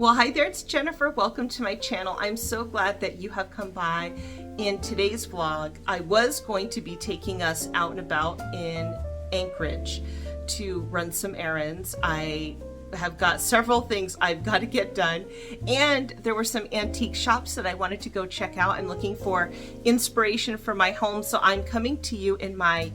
Well, hi there, it's Jennifer. Welcome to my channel. I'm so glad that you have come by. In today's vlog, I was going to be taking us out and about in Anchorage to run some errands. I have got several things I've got to get done, and there were some antique shops that I wanted to go check out. I'm looking for inspiration for my home, so I'm coming to you in I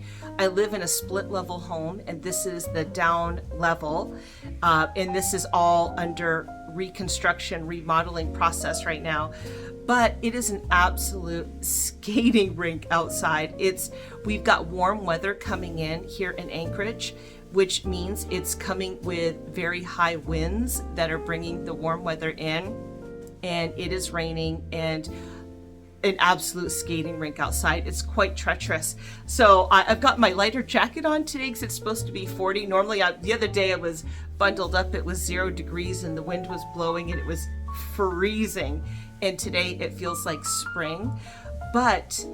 live in a split level home, and this is the down level, and this is all under reconstruction, remodeling process right now. But it is an absolute skating rink outside. We've got warm weather coming in here in Anchorage, which means it's coming with very high winds that are bringing the warm weather in, and it is raining and an absolute skating rink outside. It's quite treacherous. So I've got my lighter jacket on today because it's supposed to be 40. Normally, the other day I was bundled up, it was 0 degrees and the wind was blowing and it was freezing. And today it feels like spring, but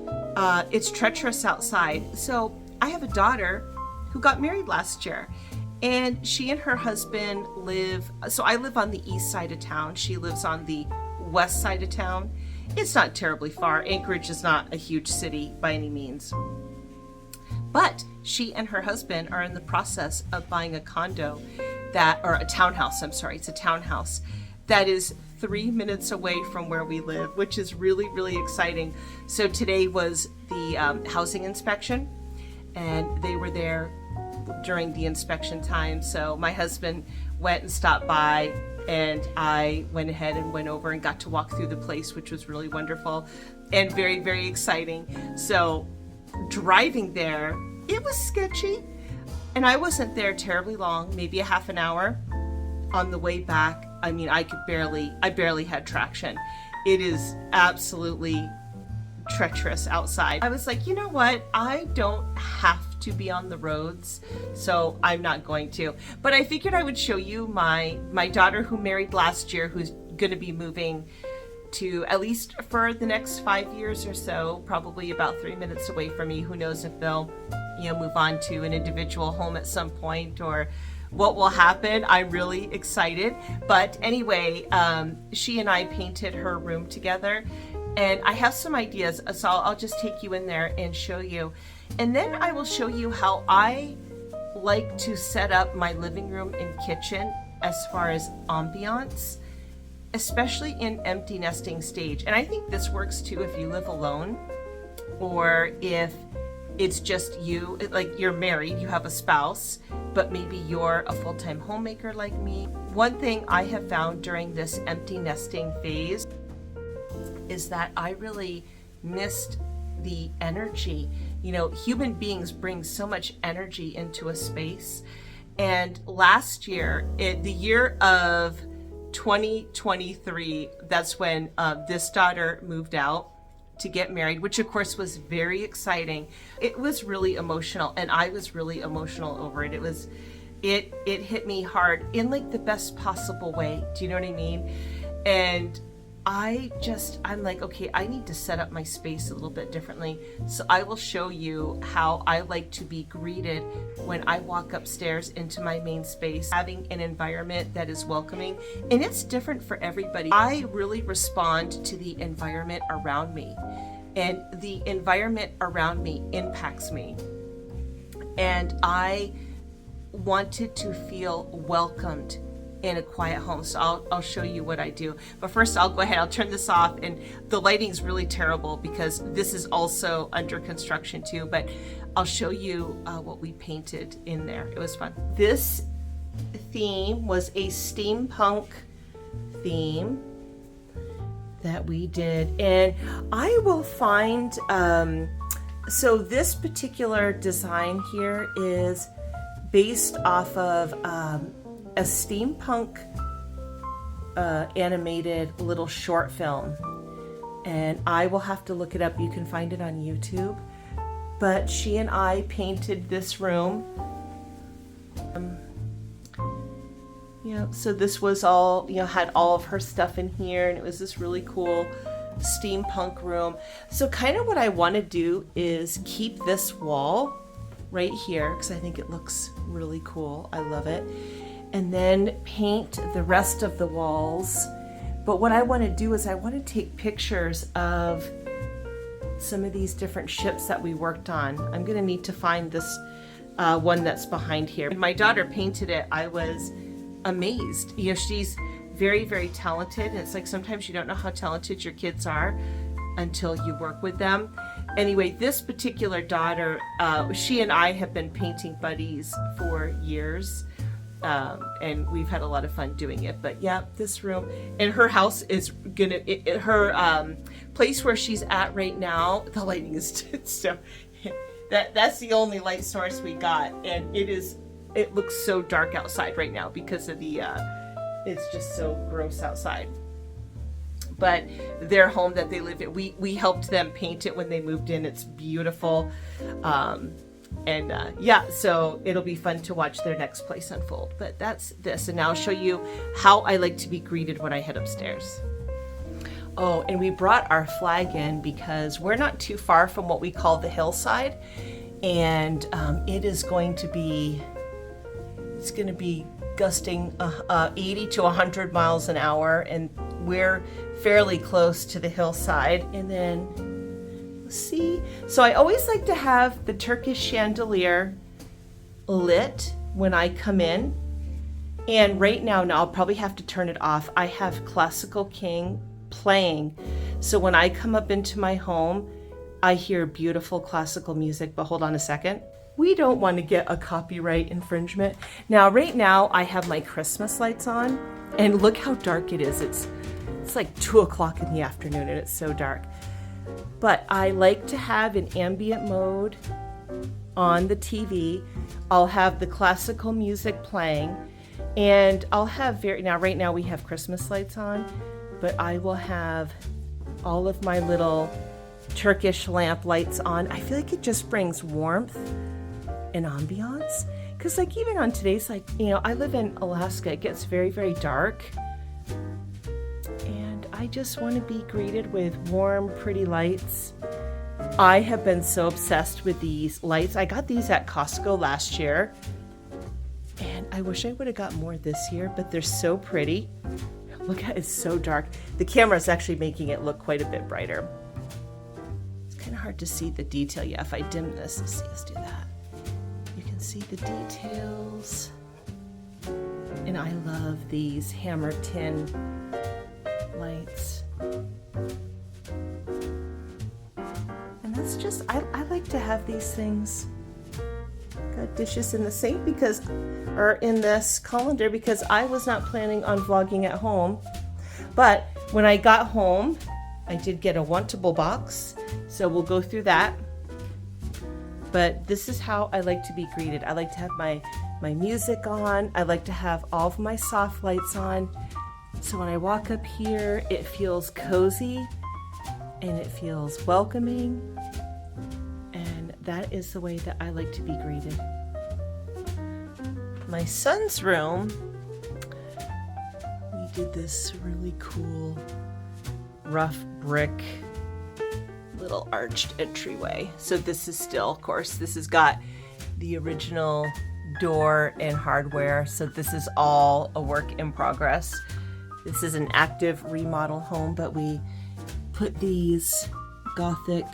it's treacherous outside. So I have a daughter who got married last year, and she and her husband so I live on the east side of town. She lives on the west side of town. It's not terribly far. Anchorage is not a huge city by any means. But she and her husband are in the process of buying a condo or a townhouse, I'm sorry, it's a townhouse that is 3 minutes away from where we live, which is really, really exciting. So today was the housing inspection, and they were there during the inspection time. So my husband went and stopped by, and I went ahead and went over and got to walk through the place, which was really wonderful and very, very exciting. So driving there, it was sketchy, and I wasn't there terribly long, maybe a half an hour. On the way back, I mean, I barely had traction. It is absolutely treacherous outside. I was like, you know what? I don't have to be on the roads, so I'm not going to. But I figured I would show you my daughter who married last year, who's going to be moving to, at least for the next 5 years or so, probably about 3 minutes away from me. Who knows if they'll, move on to an individual home at some point, or what will happen. I'm really excited. But anyway, she and I painted her room together, and I have some ideas, so I'll just take you in there and show you. And then I will show you how I like to set up my living room and kitchen as far as ambiance, especially in empty nesting stage. And I think this works too if you live alone, or if it's just you, like you're married, you have a spouse, but maybe you're a full-time homemaker like me. One thing I have found during this empty nesting phase is that I really missed the energy. Human beings bring so much energy into a space. And last year, the year of 2023, that's when this daughter moved out to get married, which of course was very exciting. It was really emotional, and I was really emotional over it. It hit me hard in like the best possible way. Do you know what I mean? And I'm like, okay, I need to set up my space a little bit differently. So I will show you how I like to be greeted when I walk upstairs into my main space, having an environment that is welcoming. And it's different for everybody. I really respond to the environment around me, and the environment around me impacts me. And I wanted to feel welcomed in a quiet home. So I'll show you what I do. But first I'll go ahead, I'll turn this off, and the lighting's really terrible because this is also under construction too, but I'll show you what we painted in there. It was fun. This theme was a steampunk theme that we did, and I will find, so this particular design here is based off of a steampunk animated little short film, and I will have to look it up. You can find it on YouTube. But she and I painted this room. So this was all, had all of her stuff in here, and it was this really cool steampunk room. So kind of what I want to do is keep this wall right here because I think it looks really cool. I love it. and then paint the rest of the walls. But what I want to do is I want to take pictures of some of these different ships that we worked on. I'm going to need to find this one that's behind here. When my daughter painted it, I was amazed. You know, she's very, very talented. And it's like sometimes you don't know how talented your kids are until you work with them. Anyway, this particular daughter, she and I have been painting buddies for years. And we've had a lot of fun doing it. But yeah, this room and her house is gonna, her place where she's at right now, the lighting is so, that's the only light source we got. And it looks so dark outside right now because of the, it's just so gross outside. But their home that they live in, we helped them paint it when they moved in. It's beautiful. Yeah, so it'll be fun to watch their next place unfold. But that's this, and now I'll show you how I like to be greeted when I head upstairs. Oh, and we brought our flag in because we're not too far from what we call the hillside, and it is going to be, it's going to be gusting 80 to 100 miles an hour, and we're fairly close to the hillside. And then see, so I always like to have the Turkish chandelier lit when I come in, and right now I'll probably have to turn it off. I have Classical King playing, so when I come up into my home I hear beautiful classical music. But hold on a second, we don't want to get a copyright infringement. Now right now I have my Christmas lights on, and look how dark it is. It's like 2 o'clock in the afternoon and it's so dark. But I like to have an ambient mode on the TV. I'll have the classical music playing, and I'll have right now we have Christmas lights on, but I will have all of my little Turkish lamp lights on. I feel like it just brings warmth and ambiance. Because like even on today's, like, you know, I live in Alaska, it gets very, very dark. And I just want to be greeted with warm, pretty lights. I have been so obsessed with these lights. I got these at Costco last year, and I wish I would have got more this year, but they're so pretty. Look at it, it's so dark. The camera is actually making it look quite a bit brighter. It's kind of hard to see the detail. Yeah, if I dim this, let's do that. You can see the details. And I love these hammer tin lights. And that's just, I like to have these things. Got dishes in the sink or in this colander because I was not planning on vlogging at home. But when I got home, I did get a Wantable box, so we'll go through that. But this is how I like to be greeted. I like to have my music on. I like to have all of my soft lights on. So when I walk up here, it feels cozy and it feels welcoming. And that is the way that I like to be greeted. My son's room, we did this really cool rough brick little arched entryway. So this is still, of course, this has got the original door and hardware. So this is all a work in progress. This is an active remodel home, but we put these Gothic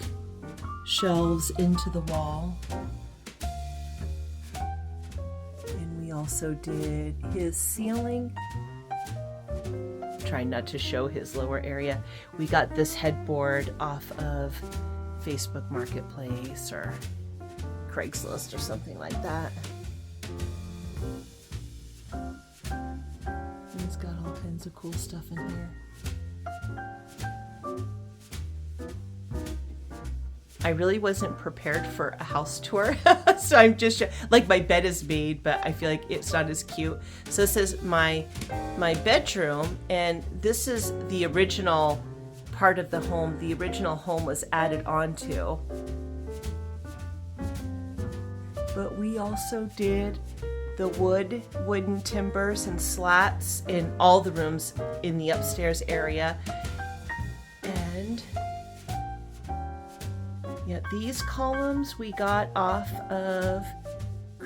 shelves into the wall. And we also did his ceiling. Trying not to show his lower area. We got this headboard off of Facebook Marketplace or Craigslist or something like that. And it's got all kinds of cool stuff in here. I really wasn't prepared for a house tour, so I'm just like, my bed is made, but I feel like it's not as cute. So this is my bedroom, and this is the original part of the home. The original home was added onto, but we also did the wooden timbers and slats in all the rooms in the upstairs area. And yeah, these columns we got off of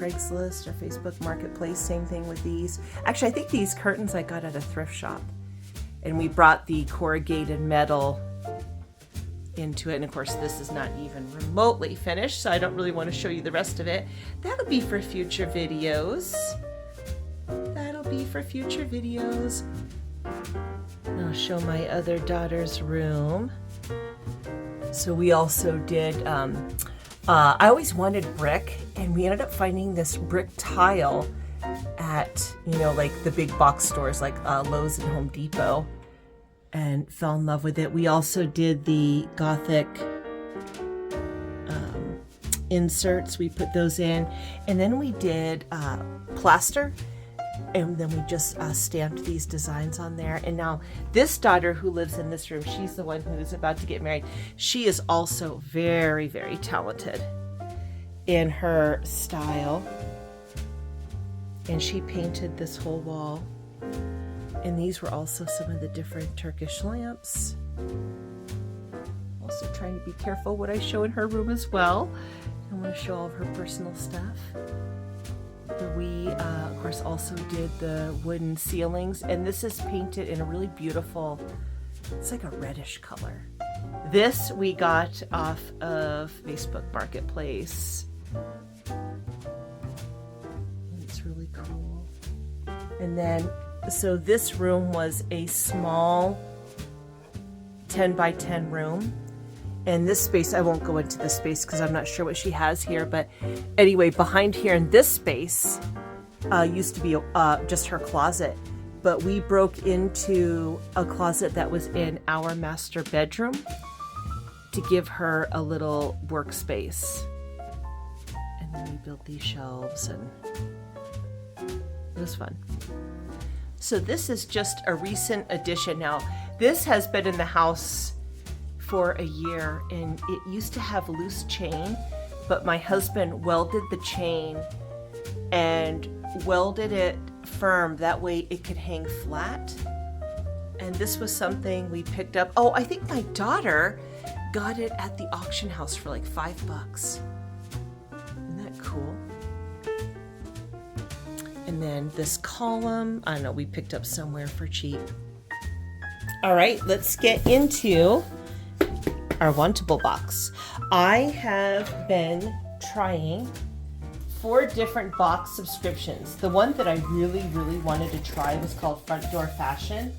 Craigslist or Facebook Marketplace. Same thing with these. Actually, I think these curtains I got at a thrift shop. And we brought the corrugated metal into it. And of course, this is not even remotely finished, so I don't really want to show you the rest of it. That'll be for future videos. That'll be for future videos. I'll show my other daughter's room. So we also did, I always wanted brick, and we ended up finding this brick tile at, you know, like the big box stores like Lowe's and Home Depot, and fell in love with it. We also did the Gothic inserts. We put those in, and then we did plaster, and then we just stamped these designs on there. And now this daughter who lives in this room, she's the one who's about to get married. She is also very, very talented in her style. And she painted this whole wall. And these were also some of the different Turkish lamps. Also trying to be careful what I show in her room as well. I want to show all of her personal stuff. We, of course, also did the wooden ceilings, and this is painted in a really beautiful, it's like a reddish color. This we got off of Facebook Marketplace. It's really cool. And then, so this room was a small 10 by 10 room. And this space, I won't go into this space because I'm not sure what she has here, but anyway, behind here in this space used to be just her closet, but we broke into a closet that was in our master bedroom to give her a little workspace. And then we built these shelves, and it was fun. So this is just a recent addition. Now, this has been in the house for a year, and it used to have loose chain, but my husband welded the chain and welded it firm, that way it could hang flat. And this was something we picked up. Oh, I think my daughter got it at the auction house for like $5. Isn't that cool? And then this column, I don't know, we picked up somewhere for cheap. All right, let's get into our Wantable box. I have been trying 4 different box subscriptions. The one that I really, really wanted to try was called Front Door Fashion,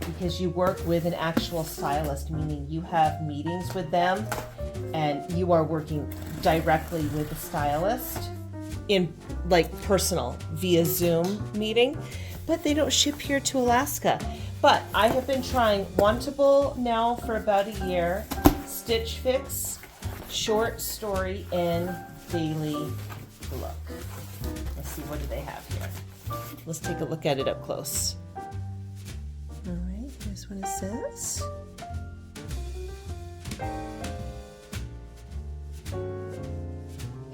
because you work with an actual stylist, meaning you have meetings with them and you are working directly with the stylist in like personal via Zoom meeting, but they don't ship here to Alaska. But I have been trying Wantable now for about a year, Stitch Fix, Short Story, and Daily Look. Let's see, what do they have here? Let's take a look at it up close. All right, here's what it says.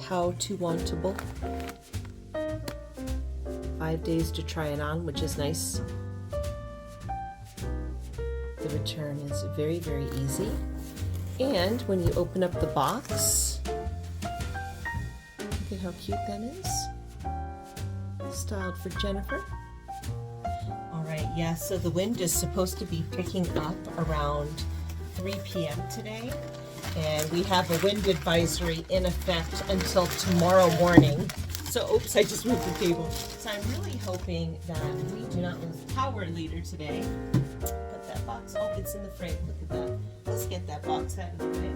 How to Wantable. 5 days to try it on, which is nice. The return is very, very easy. And when you open up the box, look at how cute that is. Styled for Jennifer. All right, yeah, so the wind is supposed to be picking up around 3 p.m. today. And we have a wind advisory in effect until tomorrow morning. So, oops, I just moved the table. So I'm really hoping that we do not lose power leader today. Put that box, oh, it's in the frame, look at that. Let's get that box out of the way.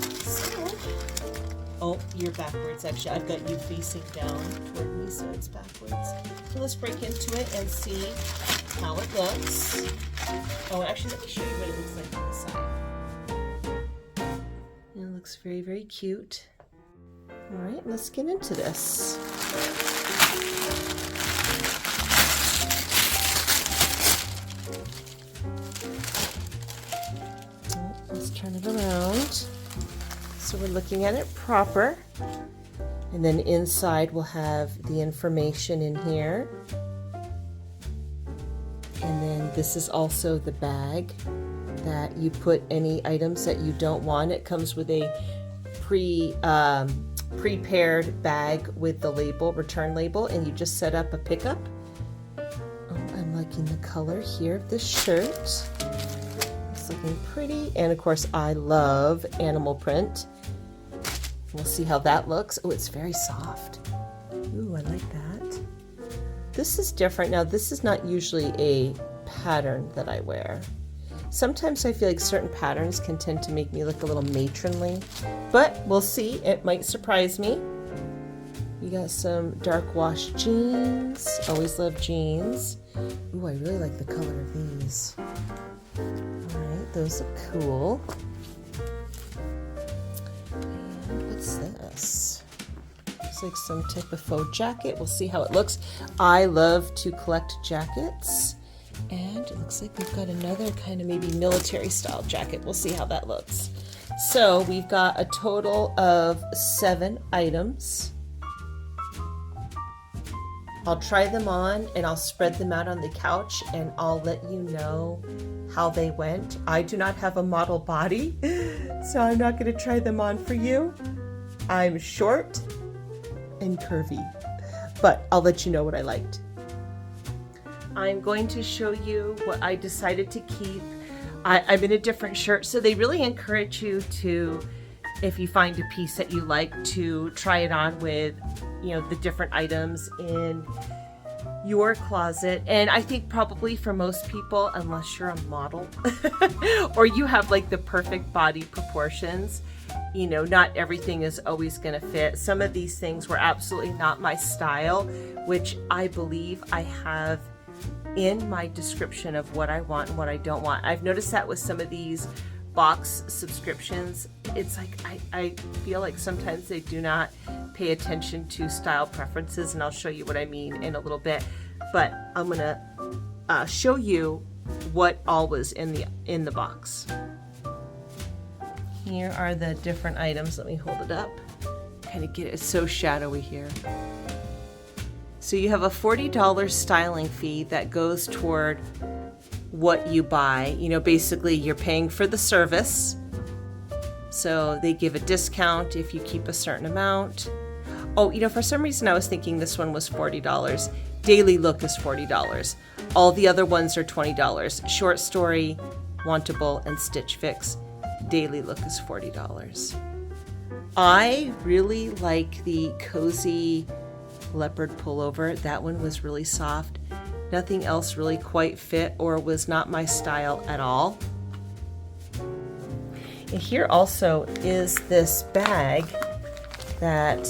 So, oh, you're backwards, actually. I've got you facing down toward me, so it's backwards. So let's break into it and see how it looks. Oh, actually, let me show you what it looks like on the side. And it looks very, very cute. All right, let's get into this. Let's turn it around. So we're looking at it proper. And then inside we'll have the information in here. And then this is also the bag that you put any items that you don't want. It comes with a prepared bag with the label, return label, and you just set up a pickup. Oh, I'm liking the color here of this shirt. It's looking pretty. And of course, I love animal print. We'll see how that looks. Oh, it's very soft. Ooh, I like that. This is different. Now, this is not usually a pattern that I wear. Sometimes I feel like certain patterns can tend to make me look a little matronly, but we'll see. It might surprise me. You got some dark wash jeans. Always love jeans. Ooh, I really like the color of these. All right, those look cool. And what's this? Looks like some type of faux jacket. We'll see how it looks. I love to collect jackets. And it looks like we've got another kind of maybe military style jacket. We'll see how that looks. So we've got a total of 7 items. I'll try them on and I'll spread them out on the couch and I'll let you know how they went. I do not have a model body, so I'm not going to try them on for you. I'm short and curvy, but I'll let you know what I liked. I'm going to show you what I decided to keep. I'm in a different shirt, so they really encourage you to, if you find a piece that you like, to try it on with, you know, the different items in your closet. And I think probably for most people, unless you're a model or you have like the perfect body proportions, you know, not everything is always going to fit. Some of these things were absolutely not my style, which I believe I have in my description of what I want and what I don't want. I've noticed that with some of these box subscriptions, it's like I feel like sometimes they do not pay attention to style preferences, and I'll show you what I mean in a little bit. But I'm gonna show you what all was in the box. Here are the different items. Let me hold it up. Kind of get it. It's so shadowy here. So you have a $40 styling fee that goes toward what you buy. You know, basically you're paying for the service. So they give a discount if you keep a certain amount. Oh, you know, for some reason I was thinking this one was $40. Daily Look is $40. All the other ones are $20. Short Story, Wantable, and Stitch Fix. Daily Look is $40. I really like the cozy leopard pullover. That one was really soft. Nothing else really quite fit or was not my style at all. And here also is this bag that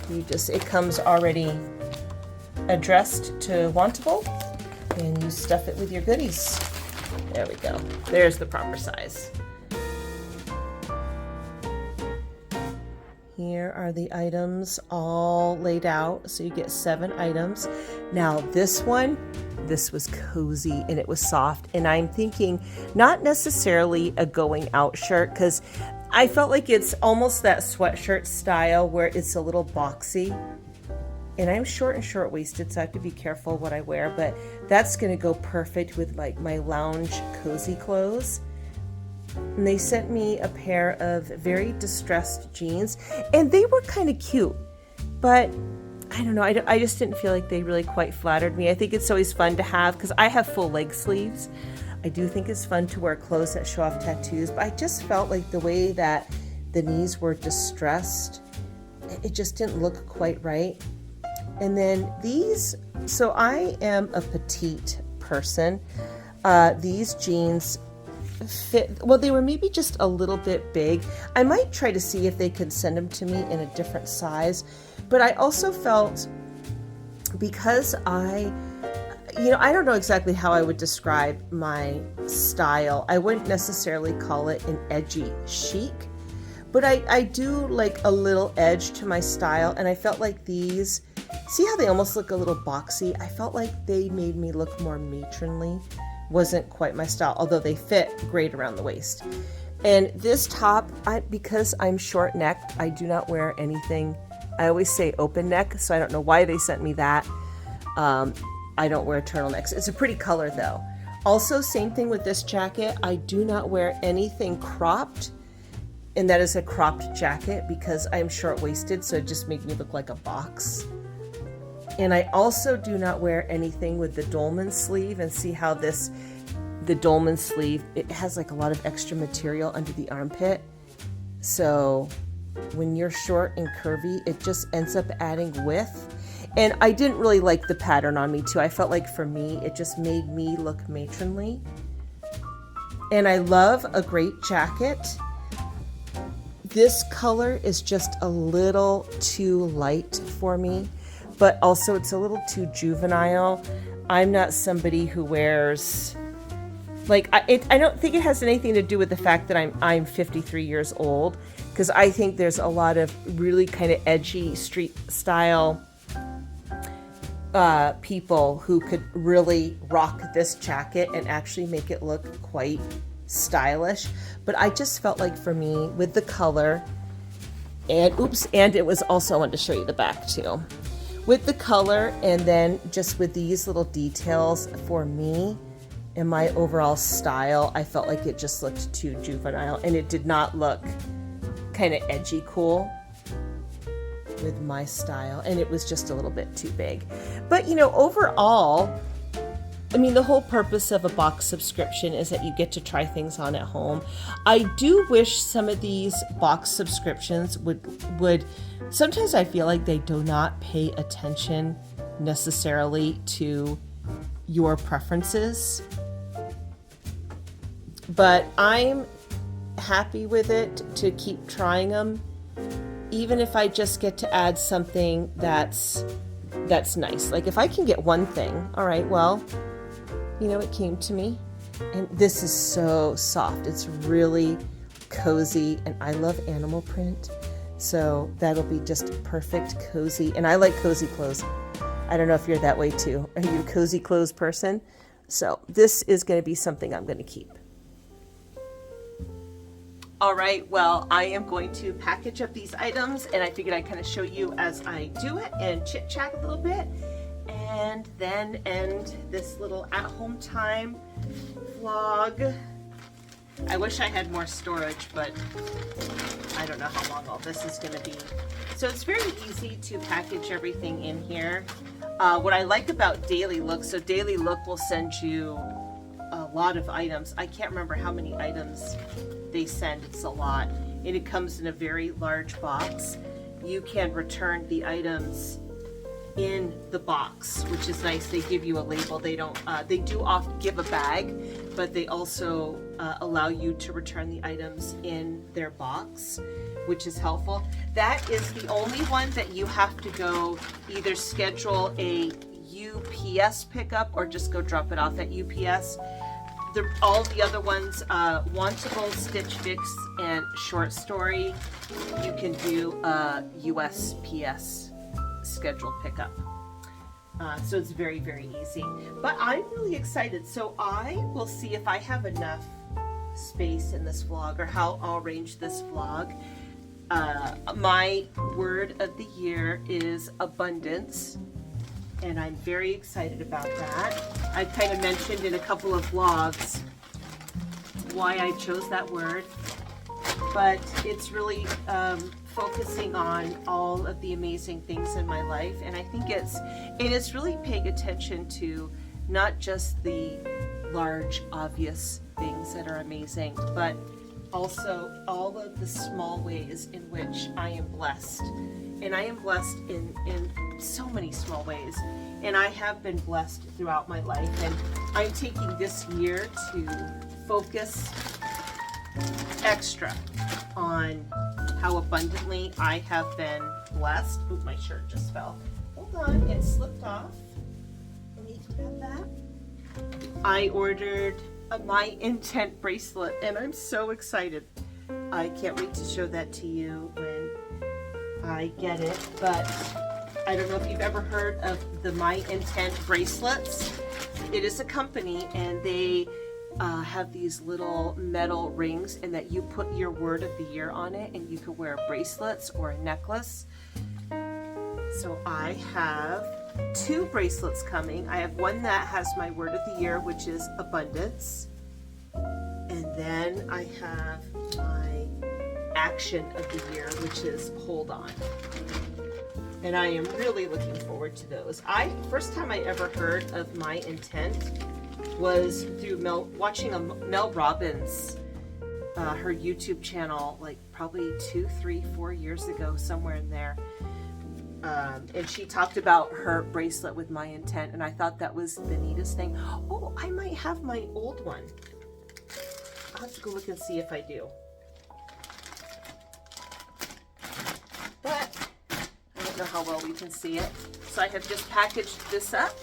it comes already addressed to Wantable, and you stuff it with your goodies. There we go. There's the proper size. Here are the items all laid out. So you get 7 items. Now this was cozy and it was soft. And I'm thinking not necessarily a going out shirt, because I felt like it's almost that sweatshirt style where it's a little boxy. And I'm short and short-waisted, so I have to be careful what I wear. But that's going to go perfect with like my lounge cozy clothes. And they sent me a pair of very distressed jeans, and they were kind of cute, but I don't know, I just didn't feel like they really quite flattered me. I think it's always fun to have, because I have full leg sleeves. I do think it's fun to wear clothes that show off tattoos, but I just felt like the way that the knees were distressed, it just didn't look quite right. And then these, so I am a petite person. These jeans fit, well, they were maybe just a little bit big. I might try to see if they could send them to me in a different size. But I also felt, because I don't know exactly how I would describe my style. I wouldn't necessarily call it an edgy chic, but I do like a little edge to my style. And I felt like these, see how they almost look a little boxy? I felt like they made me look more matronly. Wasn't quite my style, although they fit great around the waist. And this top, because I'm short necked, I do not wear anything. I always say open neck, so I don't know why they sent me that. I don't wear turtlenecks. It's a pretty color though. Also, same thing with this jacket. I do not wear anything cropped, and that is a cropped jacket because I'm short-waisted, so it just made me look like a box. And I also do not wear anything with the dolman sleeve, and see how the dolman sleeve, it has like a lot of extra material under the armpit. So when you're short and curvy, it just ends up adding width. And I didn't really like the pattern on me too. I felt like for me, it just made me look matronly. And I love a great jacket. This color is just a little too light for me, but also it's a little too juvenile. I'm not somebody who wears, like, I don't think it has anything to do with the fact that I'm 53 years old, because I think there's a lot of really kind of edgy street style people who could really rock this jacket and actually make it look quite stylish. But I just felt like for me, with the color, and it was also, I wanted to show you the back too. With the color and then just with these little details, for me and my overall style, I felt like it just looked too juvenile, and it did not look kind of edgy cool with my style, and it was just a little bit too big. But you know, overall, I mean, the whole purpose of a box subscription is that you get to try things on at home. I do wish some of these box subscriptions would sometimes I feel like they do not pay attention necessarily to your preferences, but I'm happy with it to keep trying them, even if I just get to add something that's nice. Like if I can get one thing, all right, well, you know, it came to me, and this is so soft. It's really cozy, and I love animal print, so that'll be just perfect cozy. And I like cozy clothes. I don't know if you're that way too. Are you a cozy clothes person? So this is going to be something I'm going to keep. All right, well, I am going to package up these items, and I figured I'd kind of show you as I do it and chit chat a little bit, and then end this little at-home time vlog. I wish I had more storage, but I don't know how long all this is going to be. So it's very easy to package everything in here. What I like about Daily Look, so Daily Look will send you a lot of items. I can't remember how many items they send. It's a lot, and it comes in a very large box. You can return the items in the box, which is nice. They give you a label. They don't they do often give a bag, but they also allow you to return the items in their box, which is helpful. That is the only one that you have to go either schedule a UPS pickup or just go drop it off at UPS. All the other ones, Wantable, Stitch Fix, and Short Story, you can do USPS scheduled pickup. So it's very, very easy. But I'm really excited. So I will see if I have enough space in this vlog, or how I'll arrange this vlog. My word of the year is abundance, and I'm very excited about that. I kind of mentioned in a couple of vlogs why I chose that word, but it's really focusing on all of the amazing things in my life, and I think it's really paying attention to not just the large obvious things that are amazing, but also all of the small ways in which I am blessed. And I am blessed in so many small ways, and I have been blessed throughout my life, and I'm taking this year to focus extra on how abundantly I have been blessed. Ooh, my shirt just fell. Hold on, it slipped off. Let me grab that. I ordered a My Intent bracelet, and I'm so excited. I can't wait to show that to you when I get it. But I don't know if you've ever heard of the My Intent bracelets. It is a company, and they have these little metal rings, and that you put your word of the year on it, and you can wear bracelets or a necklace. So I have two bracelets coming. I have one that has my word of the year, which is abundance. And then I have my action of the year, which is hold on. And I am really looking forward to those. First time I ever heard of my intent was through watching Mel Robbins, her YouTube channel, like probably 2, 3, 4 years ago, somewhere in there. And she talked about her bracelet with my intent, and I thought that was the neatest thing. Oh, I might have my old one. I'll have to go look and see if I do. But I don't know how well we can see it. So I have just packaged this up.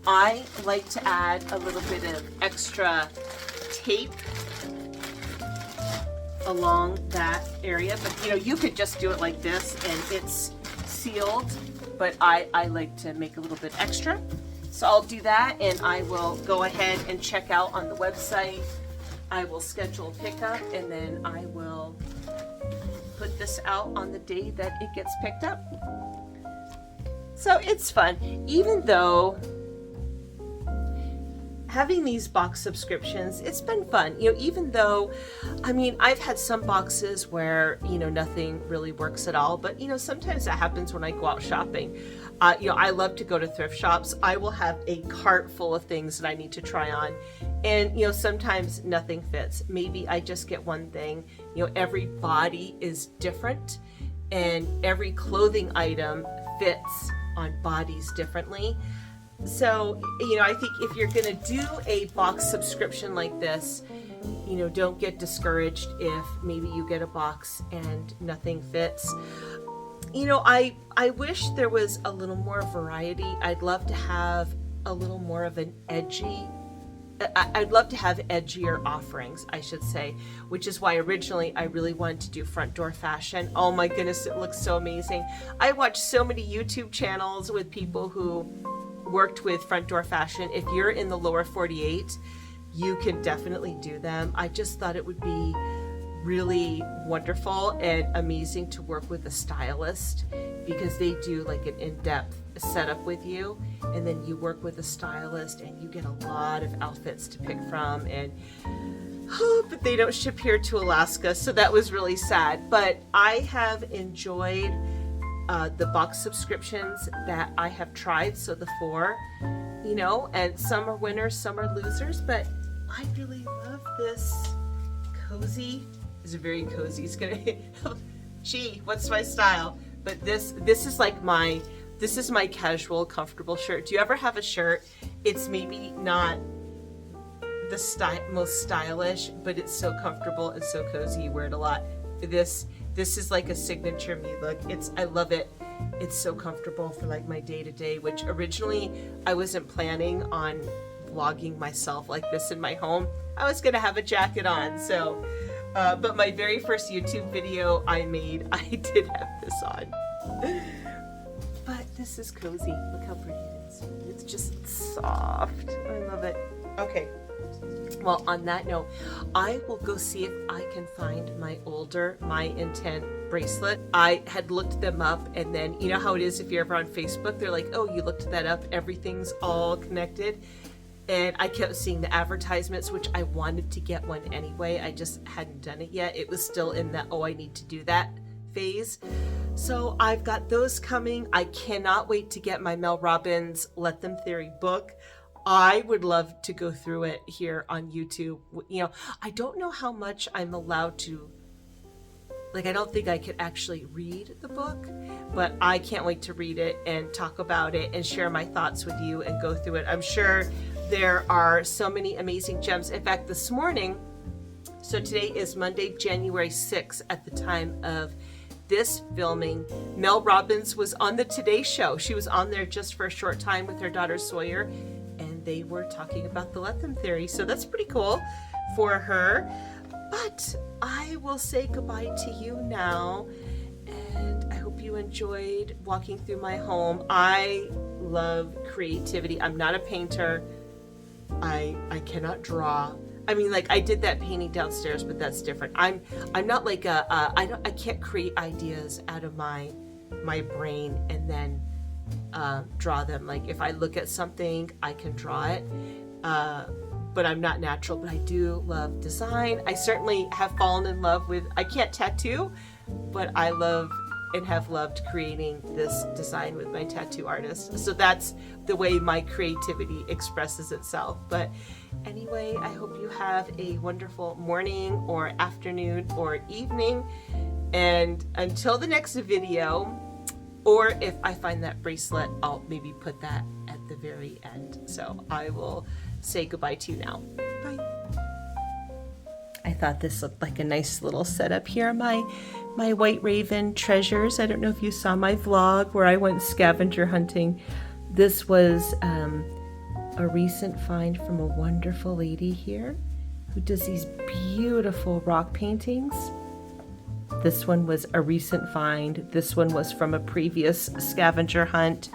I like to add a little bit of extra tape along that area, but you know, you could just do it like this and it's sealed, but I like to make a little bit extra. So I'll do that, and I will go ahead and check out on the website. I will schedule pickup, and then I will put this out on the day that it gets picked up. So it's fun, even though having these box subscriptions, it's been fun. You know, even though, I mean, I've had some boxes where, you know, nothing really works at all, but you know, sometimes that happens when I go out shopping. You know, I love to go to thrift shops. I will have a cart full of things that I need to try on. And, you know, sometimes nothing fits. Maybe I just get one thing. You know, every body is different and every clothing item fits on bodies differently. So, you know, I think if you're going to do a box subscription like this, you know, don't get discouraged if maybe you get a box and nothing fits. You know, I wish there was a little more variety. I'd love to have a little more of an I'd love to have edgier offerings, I should say, which is why originally I really wanted to do front door fashion. Oh my goodness, it looks so amazing. I watched so many YouTube channels with people who worked with front door fashion. If you're in the lower 48, you can definitely do them. I just thought it would be really wonderful and amazing to work with a stylist, because they do like an in-depth setup with you, and then you work with a stylist and you get a lot of outfits to pick from. And but they don't ship here to Alaska, so that was really sad. But I have enjoyed the box subscriptions that I have tried, so the 4, you know, and some are winners, some are losers, but I really love this cozy. It's very cozy. It's gonna, gee, what's my style? But this is like this is my casual, comfortable shirt. Do you ever have a shirt? It's maybe not the most stylish, but it's so comfortable and so cozy. You wear it a lot. This is like a signature me look. I love it. It's so comfortable for like my day-to-day, which originally I wasn't planning on vlogging myself like this in my home. I was gonna have a jacket on, so but my very first YouTube video I made, I did have this on. But this is cozy. Look how pretty it is. It's just soft. I love it. Okay. Well, on that note, I will go see if I can find my older My Intent bracelet. I had looked them up, and then you know how it is if you're ever on Facebook, they're like, oh, you looked that up, everything's all connected. And I kept seeing the advertisements, which I wanted to get one anyway. I just hadn't done it yet. It was still in that, oh, I need to do that phase. So I've got those coming. I cannot wait to get my Mel Robbins Let Them Theory book. I would love to go through it here on YouTube. You know, I don't know how much I'm allowed to, like, I don't think I could actually read the book, but I can't wait to read it and talk about it and share my thoughts with you and go through it. I'm sure there are so many amazing gems. In fact, this morning, so today is Monday, January 6th at the time of this filming, Mel Robbins was on the Today Show. She was on there just for a short time with her daughter Sawyer, and they were talking about the Let Them Theory. So that's pretty cool for her. But I will say goodbye to you now, and I hope you enjoyed walking through my home. I love creativity. I'm not a painter. I cannot draw. I mean, like, I did that painting downstairs, but that's different. I'm not like I can't create ideas out of my brain and then draw them. Like if I look at something, I can draw it. But I'm not natural, but I do love design. I certainly have fallen in love with, I can't tattoo, but I love and have loved creating this design with my tattoo artist. So that's the way my creativity expresses itself. But anyway, I hope you have a wonderful morning or afternoon or evening. And until the next video, or if I find that bracelet, I'll maybe put that at the very end. So I will say goodbye to you now. Bye. I thought this looked like a nice little setup here. My white raven treasures. I don't know if you saw my vlog where I went scavenger hunting. This was a recent find from a wonderful lady here who does these beautiful rock paintings. This one was a recent find. This one was from a previous scavenger hunt.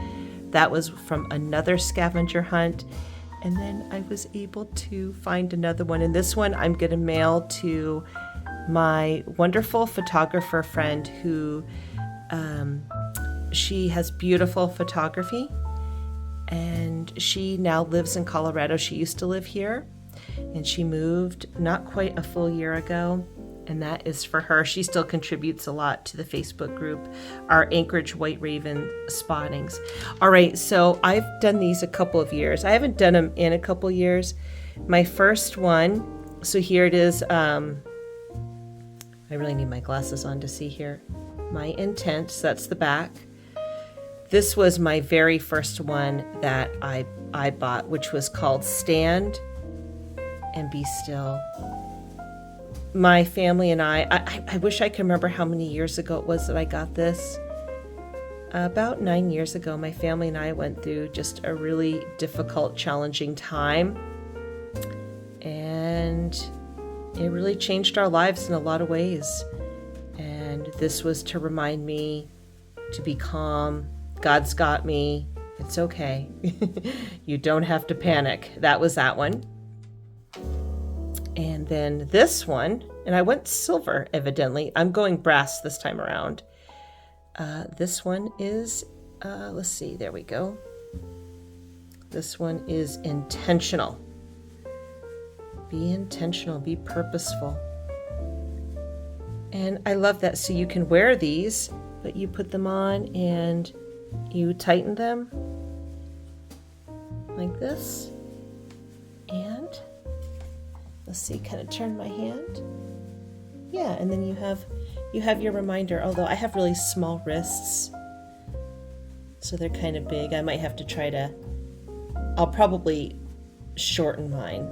That was from another scavenger hunt. And then I was able to find another one. And this one I'm going to mail to my wonderful photographer friend who, she has beautiful photography. And she now lives in Colorado. She used to live here. And she moved not quite a full year ago. And that is for her. She still contributes a lot to the Facebook group, our Anchorage White Raven spottings. All right, so I've done these a couple of years. I haven't done them in a couple of years. My first one, so here it is. I really need my glasses on to see here. My intent, so that's the back. This was my very first one that I bought, which was called Stand and Be Still. My family and I wish I could remember how many years ago it was that I got this. About 9 years ago, my family and I went through just a really difficult, challenging time. And it really changed our lives in a lot of ways. And this was to remind me to be calm. God's got me. It's okay. You don't have to panic. That was that one. And then this one, and I went silver, evidently. I'm going brass this time around. This one is, let's see, there we go. This one is intentional. Be intentional, be purposeful. And I love that. So you can wear these, but you put them on and you tighten them like this. And let's see, kind of turn my hand. Yeah, and then you have your reminder, although I have really small wrists, so they're kind of big. I might have to try to, I'll probably shorten mine.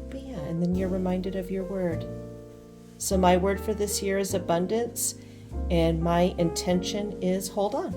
But yeah, and then you're reminded of your word. So my word for this year is abundance, and my intention is hold on.